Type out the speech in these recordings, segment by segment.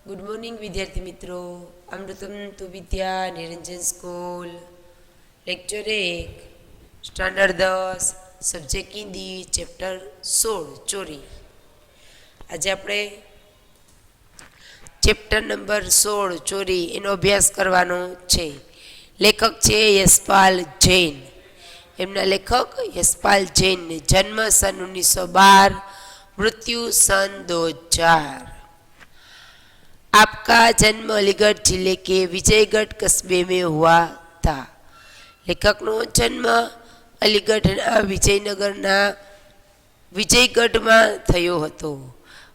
Good morning વિદ્યાર્થી મિત્રો. અમૃતમ તુ વિદ્યા Niranjan school lecture 1 standard 10 subject Hindi chapter 16 ચોરી. આજે આપણે ચેપ્ટર નંબર 16 ચોરી એનો અભ્યાસ કરવાનો છે. લેખક છે યશપાલ જૈન. એમના લેખક યશપાલ જૈન. જન્મ સન 1912, मृत्यु सन 2000. आपका जन्म अलीगढ़ जिले के विजयगढ़ कस्बे में हुआ था. लेखकનો જન્મ અલીગઢના વિજયનગરના વિજયગઢમાં થયો હતો.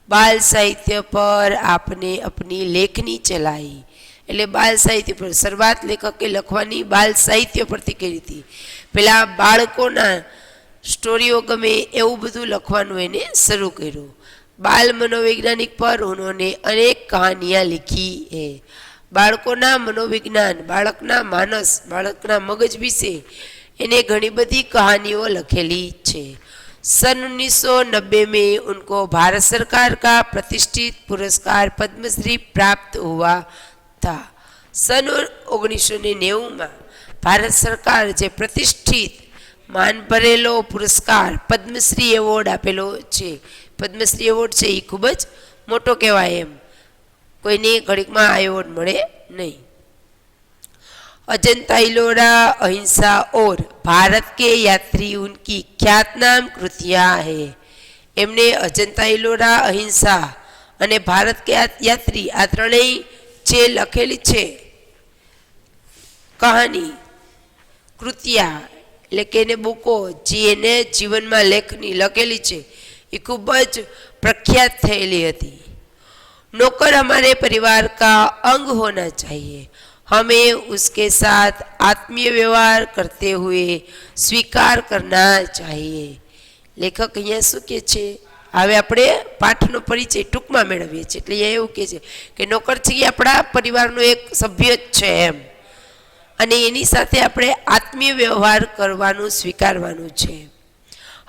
બાલ સાહિત્ય પર આપને अपनी લેખની ચલાઈ. એટલે બાલ સાહિત્ય પર શરૂઆત લેખકે લખવાની બાલ સાહિત્ય પરથી કરી હતી. પેલા બાળકોના स्टोरियों गमे એવું બધું લખવાનું એને શરૂ કર્યું. बाल मनोवैज्ञानिक पर उन्होंने अनेक कहानियाँ लिखी है. बाळकोना मनोविज्ञान, बाळकना मानस, बाळकना मगज विषे एने घणी बधी कहानियों लखेली छे. सन 1990 में उनको भारत सरकार का प्रतिष्ठित पुरस्कार पद्मश्री प्राप्त हुआ था. सन 1990 में भारत सरकार जे प्रतिष्ठित માન ભરેલો પુરસ્કાર પદ્મશ્રી એવોર્ડ આપેલો છે. પદ્મશ્રી એવોર્ડ છે એ ખૂબ જ મોટો કહેવાય. એમ કોઈને ઘડીકમાં આ એવોર્ડ મળે નહીં. अजंता इलोरा, अहिंसा और भारत के यात्री उनकी ख्यातनाम कृतियाँ है. એમને અજંતા ઇલોરા, અહિંસા અને ભારત કે યાત્રી આ ત્રણેય જે લખેલી છે કહાની કૃતિયા એટલે કે એને બુકો જે એને જીવનમાં લેખની લખેલી છે એ ખૂબ જ પ્રખ્યાત થયેલી હતી. नौकर हमारे परिवार का अंग होना चाहिए. हमें उसके साथ आत्मीय व्यवहार करते हुए स्वीकार करना चाहिए. લેખક અહીંયા શું કહે છે? હવે આપણે પાઠનો પરિચય ટૂંકમાં મેળવીએ છીએ. એટલે અહીંયા એવું કહે છે કે નોકર છે એ આપણા પરિવારનો એક સભ્ય જ છે એમ, અને એની સાથે આપણે આત્મીય व्यवहार કરવાનું સ્વીકારવાનું છે.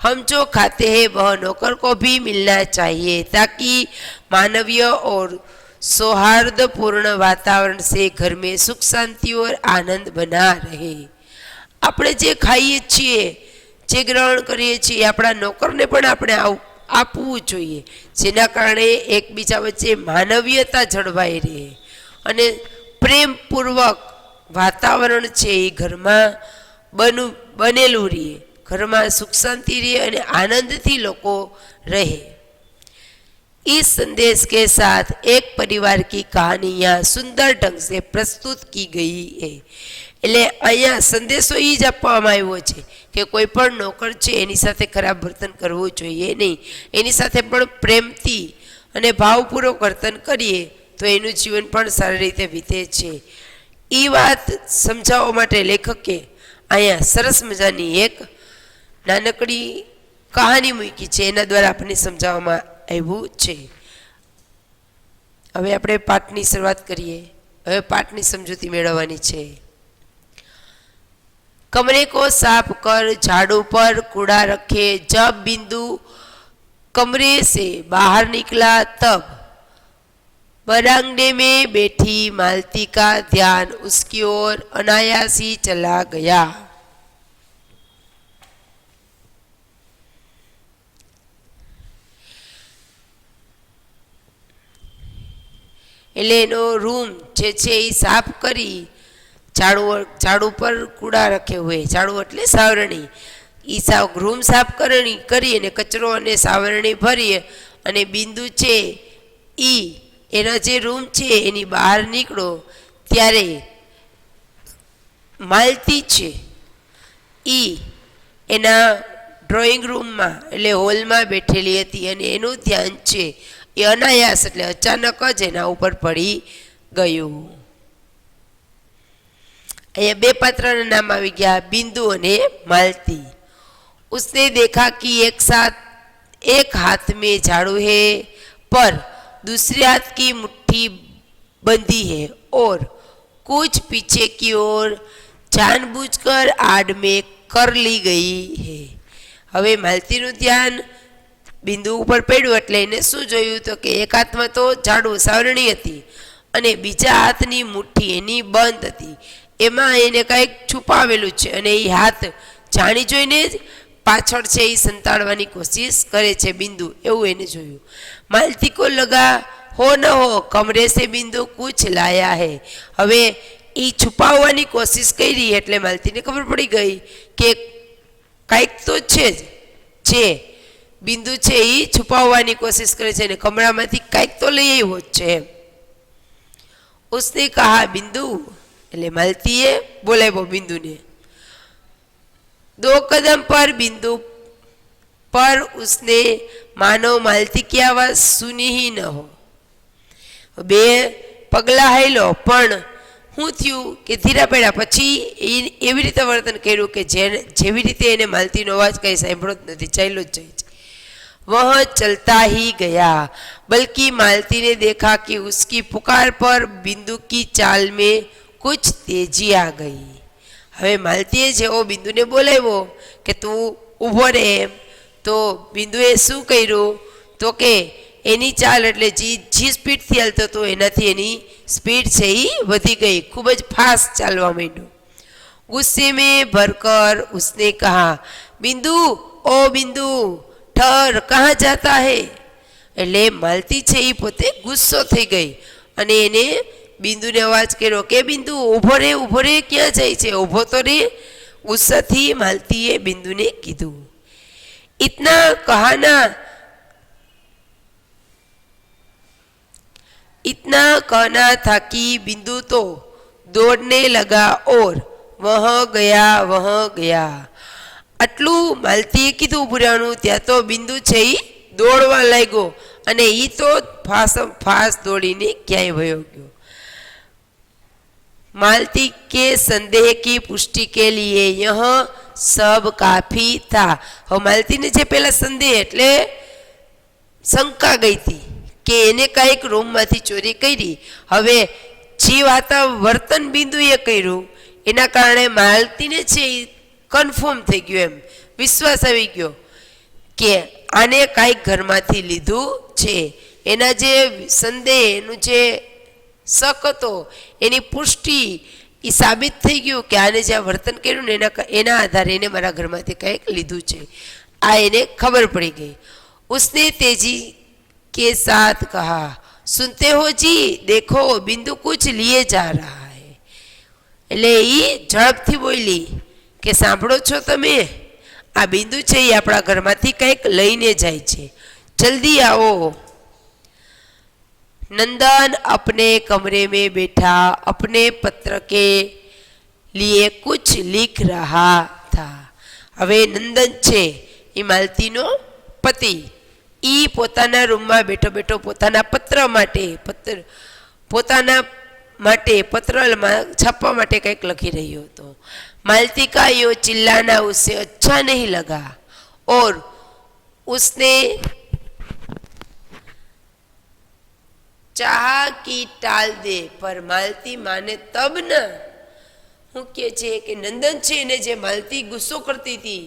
हम जो खाते हैं वह नौकर को भी मिलना चाहिए ताकि मानवीय और सौहार्दपूर्ण वातावरण से घर में सुख शांति और आनंद बना रहे. આપણે જે ખાઈએ છીએ, જે ગ્રહણ કરીએ છીએ આપણા નોકરને પણ આપણે આપવું જોઈએ, જેના કારણે એકબીજા વચ્ચે માનવીયતા જળવાઈ રહે અને પ્રેમપૂર્વક વાતાવરણ છે એ ઘરમાં બનેલું રહે, ઘરમાં સુખ શાंति રહે અને આનંદથી લોકો રહે. इस संदेश के साथ एक परिवार की कहानी यहाँ सुंदर ढंग से प्रस्तुत की गई है. એટલે અહીંયા સંદેશો એ જ આપવામાં આવ્યો છે કે કોઈ પણ નોકર છે એની સાથે ખરાબ વર્તન કરવું જોઈએ નહીં. એની સાથે પણ પ્રેમથી અને ભાવપૂર્વક વર્તન કરીએ તો એનું જીવન પણ સારી રીતે વીતે છે. એ વાત સમજાવવા માટે લેખકે અહીંયા સરસ મજાની એક નાનકડી કહાની મૂકી છે, એના દ્વારા આપણને સમજાવવામાં આવ્યું છે. હવે આપણે પાઠની શરૂઆત કરીએ. હવે પાઠની સમજૂતી મેળવવાની છે. कमरे को साफ कर झाड़ू पर कूड़ा रखे. जब बिंदु कमरे से बाहर निकला तब बरामदे में बैठी मालती का ध्यान उसकी ओर अनायास ही चला गया. એટલે એનો રૂમ જે છે એ સાફ કરી झाड़ू पर कूड़ा रखे हुए, झाड़ू એટલે સાવરણી, એ રૂમ સાફ કરી અને કચરો અને સાવરણી ભરી અને બિંદુ છે એ એના જે રૂમ છે એની બહાર નીકળો ત્યારે માલતી છે એ એના ડ્રોઈંગ રૂમમાં એટલે હોલમાં બેઠેલી હતી અને એનું ધ્યાન છે એ અનાયાસ એટલે અચાનક જ એના ઉપર પડી ગયું. અહીંયા બે પાત્રના નામ આવી ગયા, बिंदु અને मालती. उसने देखा कि एक साथ एक हाथ में झाड़ू है पर दूसरे हाथ की मुट्ठी बंधी है और कुछ पीछे की ओर जानबूझकर आड़ में कर ली गई है. હવે માલતીનું ધ્યાન બિંદુ ઉપર પડ્યું એટલે એને શું જોયું તો કે એક હાથમાં તો ઝાડુ સાવરણી હતી અને બીજા હાથની મુઠ્ઠી એની બંધ હતી, એમાં એને કંઈક છુપાવેલું છે અને એ હાથ જાણી જોઈને જ પાછળ છે એ સંતાડવાની કોશિશ કરે છે બિંદુ, એવું એને જોયું. માલતી કો લગા હો ન હો કમરે સે બિંદુ કુછ લાયા હે. હવે એ છુપાવવાની કોશિશ કરી એટલે માલતીને ખબર પડી ગઈ કે કાંઈક તો છે જ, જે બિંદુ છે એ છુપાવવાની કોશિશ કરે છે અને કમરામાંથી કાંઈક તો લઈ આવ્યો જ છે. ઉસને કહા બિંદુ, એટલે માલતીએ બોલાવ્યો બિંદુને. दो कदम पर बिंदु पर उसने मानो मालती की आवाज सुनी ही न हो. बे पगला हेलो पण હું થયું કે ધીરા પડ્યા પછી એવી રીતે વર્તન કર્યું કે જેવી રીતે એને માલતીનો અવાજ કંઈ સાંભળો જ નથી, ચાલ્યો જ જાય છે. वह चलता ही गया, बल्कि मालती ने देखा कि उसकी पुकार पर बिंदु की चाल में कुछ तेजी आ गई. હવે માલતીએ જેવો બિંદુને બોલાવ્યો કે તું ઊભો રહે એમ, તો બિંદુએ શું કર્યું તો કે એની ચાલ એટલે જે સ્પીડથી હાલતો હતો એનાથી એની સ્પીડ છે એ વધી ગઈ, ખૂબ જ ફાસ્ટ ચાલવા માંડ્યો. ગુસ્સે में भरकर उसने कहा बिंदु ओ बिंदु ठहर कहाँ जाता है. એટલે માલતી છે એ પોતે ગુસ્સો થઈ ગઈ અને એને બિંદુને અવાજ કર્યો કે બિંદુ ઊભો રે, ક્યાં જાય છે, ઊભો તો રે. ગુસ્સાથી માલતીએ બિંદુને કીધું. इतना कहना था कि बिंदु तो दौड़ने लगा और वह गया. આટલું માલતીએ કીધું ઊભું રહેવાનું, ત્યાં તો બિંદુ છે એ દોડવા લાગ્યો અને એ તો ફાસ દોડીને ક્યાંય વયો ગયો. मालती के संदेह की पुष्टि के लिए यह सब काफी था. હવે માલતીને જે પેલા સંદેહ એટલે શંકા ગઈ હતી કે એને કાંઈક રૂમમાંથી ચોરી કરી, હવે જે વર્તન બિંદુએ કર્યું એના કારણે માલતીને છે કન્ફર્મ થઈ ગયું, એમ વિશ્વાસ આવી ગયો કે આને કાંઈક ઘરમાંથી લીધું છે. એના જે સંદેહ, એનું જે શક હતો એની પુષ્ટિ એ સાબિત થઈ ગયું કે આને જે વર્તન કર્યું ને એના આધારે એને મારા ઘરમાંથી કંઈક લીધું છે, આ એને ખબર પડી ગઈ. उसने तेजी के साथ कहा सुनते हो जी देखो बिंदु कुछ लिए जा रहा है. એટલે એ ઝડપથી બોલી કે સાંભળો છો તમે, આ બિંદુ છે એ આપણા ઘરમાંથી કંઈક લઈને જાય છે, જલ્દી આવો. नंदन अपने कमरे में बैठा अपने पत्र के लिए कुछ लिख रहा था. હવે નંદન છે એ માલતીનો પતિ, એ પોતાના રૂમમાં બેઠો બેઠો પોતાના પત્રમાં છાપવા માટે કંઈક લખી રહ્યો હતો. मालती का यो चिल्लाना उसे अच्छा नहीं लगा और उसने चाहा कि टाल दे, पर मालती माने तब न. હું કે છે કે નંદન છે એને જે માલતી ગુસ્સો કરતી હતી,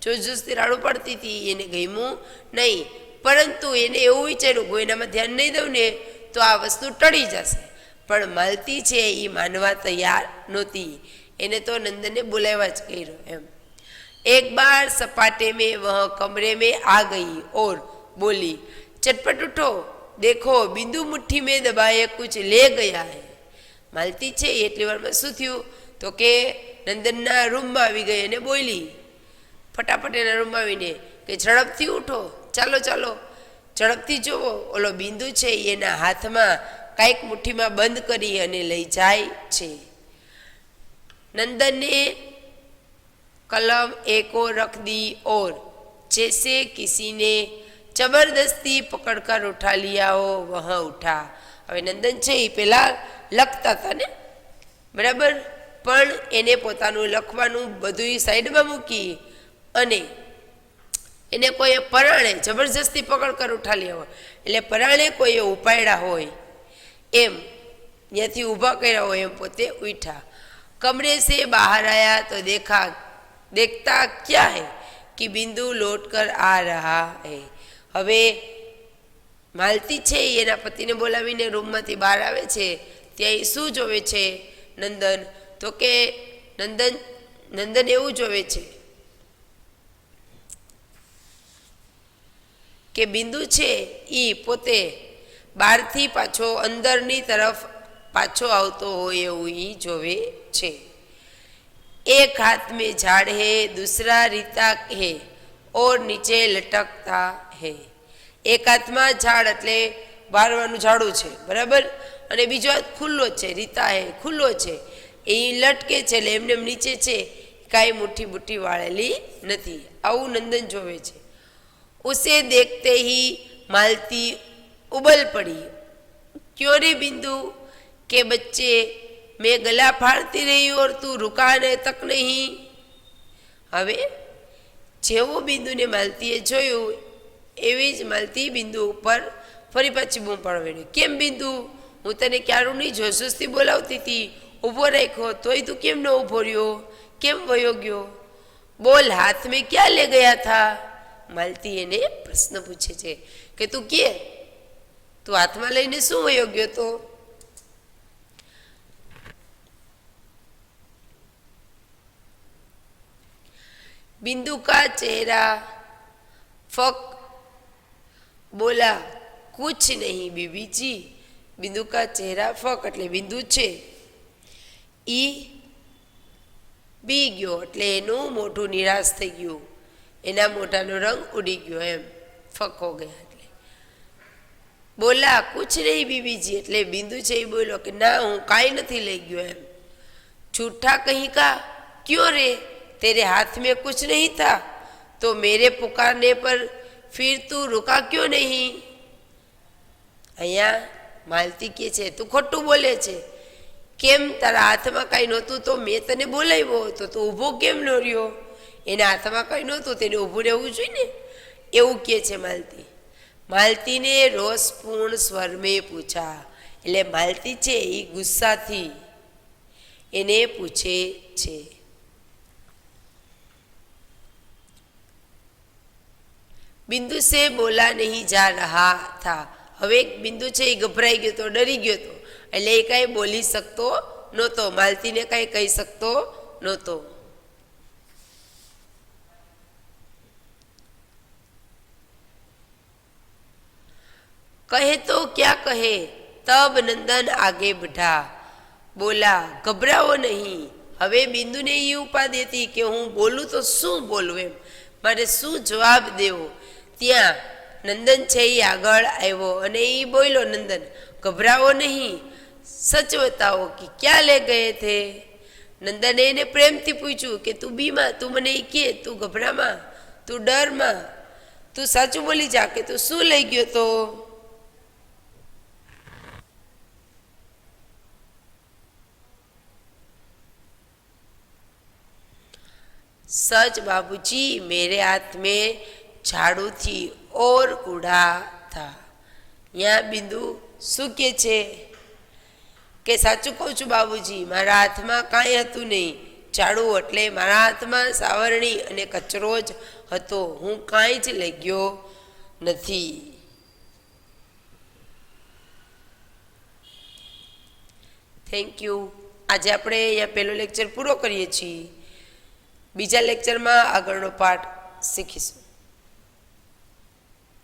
જોરજોરથી રાડું પાડતી હતી, એને ગમ્યું નહીં, પરંતુ એને એવું વિચાર્યું કે એનામાં ધ્યાન નહીં દઉં ને તો આ વસ્તુ ટળી જશે. પણ માલતી છે એ માનવા તૈયાર નહોતી, એને તો નંદનને બોલાવવા જ કર્યો એમ. एक बार सपाटे में वह कमरे में आ गई और बोली चटपट उठो देखो बिंदु मुट्ठी में दबाए कुछ ले गया है. માલતી છે એટલી વારમાં શું થયું તો કે નંદનના રૂમમાં આવી ગઈ અને બોલી ફટાફટ એના રૂમમાં આવીને કે ઝડપથી ઉઠો, ચાલો ઝડપથી જુઓ, ઓલો બિંદુ છે એના હાથમાં કાંઈક મુઠ્ઠીમાં બંધ કરી અને લઈ જાય છે. नंदन ने कलम एक और रख दी और जैसे किसी ने जबरदस्ती पकड़कर उठा लिया हो वह उठा. હવે નંદન છે એ પેલા લખતા હતા ને બરાબર, પણ એને પોતાનું લખવાનું બધું સાઈડમાં મૂકી અને એને કોઈએ પરાણે જબરજસ્તી પકડકર ઉઠા લ્યા હોય, એટલે પરાણે કોઈએ ઉપાડ્યા હોય એમ ત્યાંથી ઊભા કર્યા હોય એમ પોતે ઉઠ્યા. कमरे से बाहर आया तो देखता क्या है कि बिंदु लौट कर आ रहा है. હવે માલતી છે એ એના પતિને બોલાવીને રૂમમાંથી બહાર આવે છે. ત્યાં એ શું જોવે છે નંદન? તો કે નંદન એવું જોવે છે કે બિંદુ છે એ પોતે બહારથી પાછો અંદરની તરફ પાછો આવતો હોય એવું એ જોવે છે. एक हाथ में झाड़ है, दूसरा રીતા है और નીચે લટકતા है. એક હાથમાં ઝાડ એટલે બારવાનું ઝાડું છે, બરાબર, અને બીજો હાથ ખુલ્લો છે, રીતા હે ખુલ્લો છે, એ લટકે છે એટલે એમને નીચે છે, કાંઈ મુઠ્ઠી બુઠ્ઠી વાળેલી નથી. આવું નંદન જોવે છે. ઉસે દેખતે ही मालती उबल पड़ी. क्यों रे बिंदु के बच्चे, मैं गला फाड़ती रही और તું रुकाने तक नहीं. હવે જેવો બિંદુને માલતીએ જોયું એવી જ માલતી બિંદુ ઉપર ફરી પાછી બૂમ પાડવાની. કેમ બિંદુ, હું તને ક્યારું નહીં જોશોશથી બોલાવતી હતી, ઊભો રાખ્યો તોય તું કેમ ન ઊભો રહ્યો, કેમ વયો ગયો? બોલ, હાથ મેં ક્યાં લે ગયા થા? માલતી એને પ્રશ્ન પૂછે છે કે તું કે તું હાથમાં લઈને શું વયો ગયો તો? बिंदु का चेहरा फक बोला, कुछ नहीं बीबी जी. बिंदु का चेहरा फक એટલે બિંદુ છે ઈ બી ગયો એટલે એનું મોઢું નિરાશ થઈ ગયું, એના મોઢાનો રંગ ઉડી ગયો, એમ ફક હો ગયા. એટલે બોલા કુછ નહીં બીબીજી એટલે બિંદુ છે એ બોલ્યો કે ના, હું કાંઈ નથી લઈ ગયો એમ. झूठा कहीं का, क्यों रे, तेरे हाथ में कुछ नहीं था तो मेरे पुकारने पर फिर तू रुका क्यों नहीं? અહીંયા માલતી કે છે તું ખોટું બોલે છે, કેમ તારા હાથમાં કાંઈ નહોતું તો મેં તને બોલાવ્યો તો તું ઊભો કેમ ન રહ્યો? એના હાથમાં કાંઈ નહોતું, તેને ઊભું રહેવું જોઈએ ને, એવું કહે છે માલતી. માલતીને રોષપૂર્ણ સ્વર મેં પૂછા એટલે માલતી છે એ ગુસ્સાથી એને પૂછે છે. બિંદુ સે બોલા નહીં જા રહા થા. હવે એક બિંદુ છે એ ગભરાઈ ગયો તો, ડરી ગયો તો, એટલે એ કાંઈ બોલી શકતો નહોતો, માલતીને કાંઈ કહી શકતો નહોતો. કહે તો ક્યા કહે, તબ નંદન આગે बढ़ा. બોલા ગભરાવો નહીં. હવે બિંદુને એ ઉપાધિ હતી કે હું બોલું તો શું બોલું, એમ મારે શું જવાબ દેવો. ત્યાં નંદન છે એ આગળ આવ્યો અને એ બોલ્યો, નંદન ગભરાવો નહીં, સચ બતાવો કે ક્યાં લે ગયે થે. નંદને એને પ્રેમથી પૂછ્યું કે તું બીમાં, તું મને એ કે, તું ગભરામાં, તું ડરમાં, તું સાચું બોલી જા કે તું શું લઈ ગયો તો? सच बाबूजी, मेरे हाथ में झाड़ू थी और कूड़ा था. यहाँ बिंदु શું કે છે કે સાચું કહું છું બાબુજી, મારા હાથમાં કાંઈ હતું નહીં, ઝાડુ એટલે મારા હાથમાં સાવરણી અને કચરો જ હતો, હું કાંઈ જ લઈ ગયો નથી. Thank you. આજે આપણે અહીંયા પહેલો લેક્ચર પૂરો કરીએ છીએ. બીજા લેક્ચરમાં આગળનો પાઠ શીખીશું.